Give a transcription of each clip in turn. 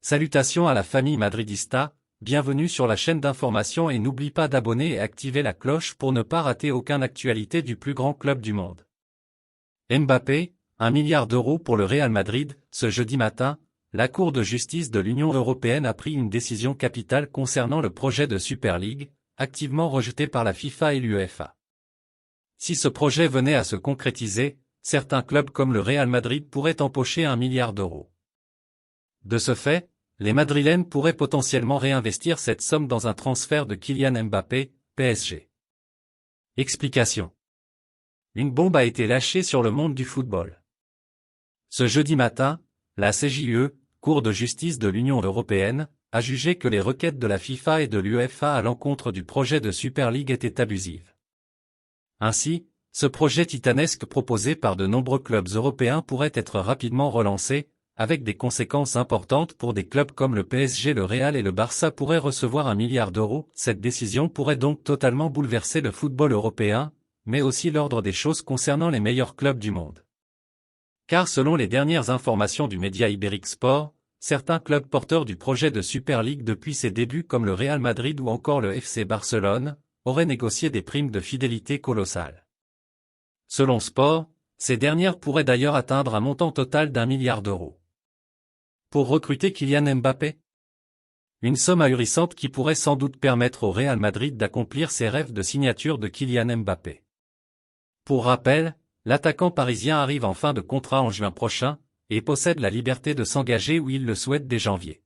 Salutations à la famille madridista, bienvenue sur la chaîne d'information et n'oublie pas d'abonner et activer la cloche pour ne pas rater aucune actualité du plus grand club du monde. Mbappé, 1 milliard d'euros pour le Real Madrid. Ce jeudi matin, la Cour de justice de l'Union européenne a pris une décision capitale concernant le projet de Super League, activement rejeté par la FIFA et l'UEFA. Si ce projet venait à se concrétiser, certains clubs comme le Real Madrid pourraient empocher 1 milliard d'euros. De ce fait, les Madrilènes pourraient potentiellement réinvestir cette somme dans un transfert de Kylian Mbappé, PSG. Explication. Une bombe a été lâchée sur le monde du football. Ce jeudi matin, la CJUE, Cour de justice de l'Union européenne, a jugé que les requêtes de la FIFA et de l'UEFA à l'encontre du projet de Super League étaient abusives. Ainsi, ce projet titanesque proposé par de nombreux clubs européens pourrait être rapidement relancé, avec des conséquences importantes pour des clubs comme le PSG, le Real et le Barça pourraient recevoir 1 milliard d'euros. Cette décision pourrait donc totalement bouleverser le football européen, mais aussi l'ordre des choses concernant les meilleurs clubs du monde. Car selon les dernières informations du média Ibérique Sport, certains clubs porteurs du projet de Super League depuis ses débuts comme le Real Madrid ou encore le FC Barcelone, auraient négocié des primes de fidélité colossales. Selon Sport, ces dernières pourraient d'ailleurs atteindre un montant total d'1 milliard d'euros. Pour recruter Kylian Mbappé? Une somme ahurissante qui pourrait sans doute permettre au Real Madrid d'accomplir ses rêves de signature de Kylian Mbappé. Pour rappel, l'attaquant parisien arrive en fin de contrat en juin prochain, et possède la liberté de s'engager où il le souhaite dès janvier.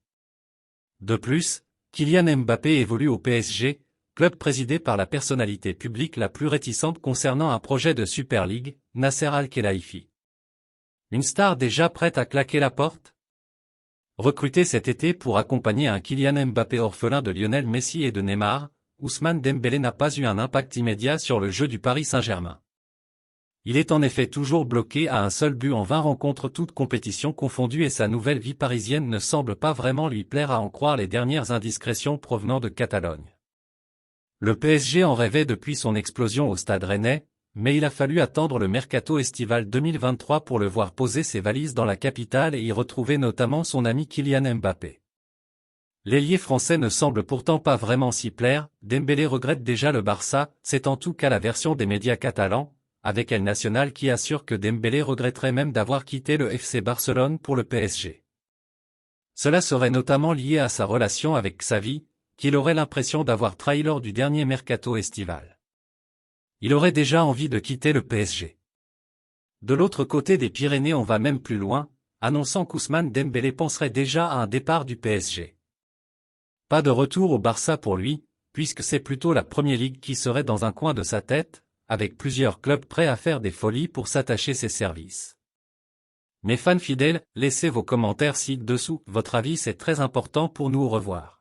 De plus, Kylian Mbappé évolue au PSG, club présidé par la personnalité publique la plus réticente concernant un projet de Super League, Nasser Al-Khelaifi. Une star déjà prête à claquer la porte? Recruté cet été pour accompagner un Kylian Mbappé orphelin de Lionel Messi et de Neymar, Ousmane Dembélé n'a pas eu un impact immédiat sur le jeu du Paris Saint-Germain. Il est en effet toujours bloqué à un seul but en 20 rencontres toutes compétitions confondues et sa nouvelle vie parisienne ne semble pas vraiment lui plaire à en croire les dernières indiscrétions provenant de Catalogne. Le PSG en rêvait depuis son explosion au Stade Rennais, mais il a fallu attendre le mercato estival 2023 pour le voir poser ses valises dans la capitale et y retrouver notamment son ami Kylian Mbappé. L'ailier français ne semble pourtant pas vraiment s'y plaire. Dembélé regrette déjà le Barça, c'est en tout cas la version des médias catalans, avec El Nacional qui assure que Dembélé regretterait même d'avoir quitté le FC Barcelone pour le PSG. Cela serait notamment lié à sa relation avec Xavi, qu'il aurait l'impression d'avoir trahi lors du dernier mercato estival. Il aurait déjà envie de quitter le PSG. De l'autre côté des Pyrénées, on va même plus loin, annonçant qu'Ousmane Dembélé penserait déjà à un départ du PSG. Pas de retour au Barça pour lui, puisque c'est plutôt la Premier League qui serait dans un coin de sa tête, avec plusieurs clubs prêts à faire des folies pour s'attacher ses services. Mes fans fidèles, laissez vos commentaires ci-dessous, votre avis c'est très important pour nous. Au revoir.